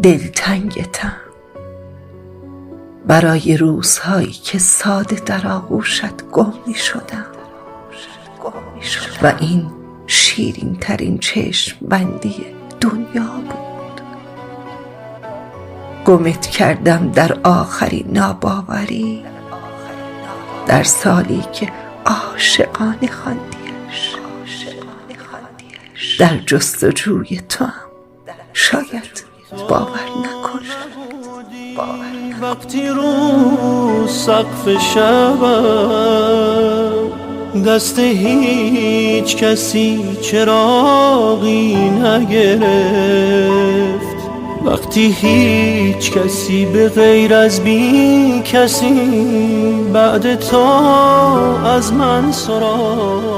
دلتنگتم برای روزهایی که ساده در آغوشت گم می شدم و این شیرین ترین چشم بندی دنیا بود. گمت کردم در آخرین ناباوری، در سالی که عاشقانه خواندیش. در جستجوی تو هم شاید باور نکنم. وقتی رو سقف شبم دست هیچ کسی چراغی نگرفت، وقتی هیچ کسی به غیر از بی کسی بعد تو از من سراغ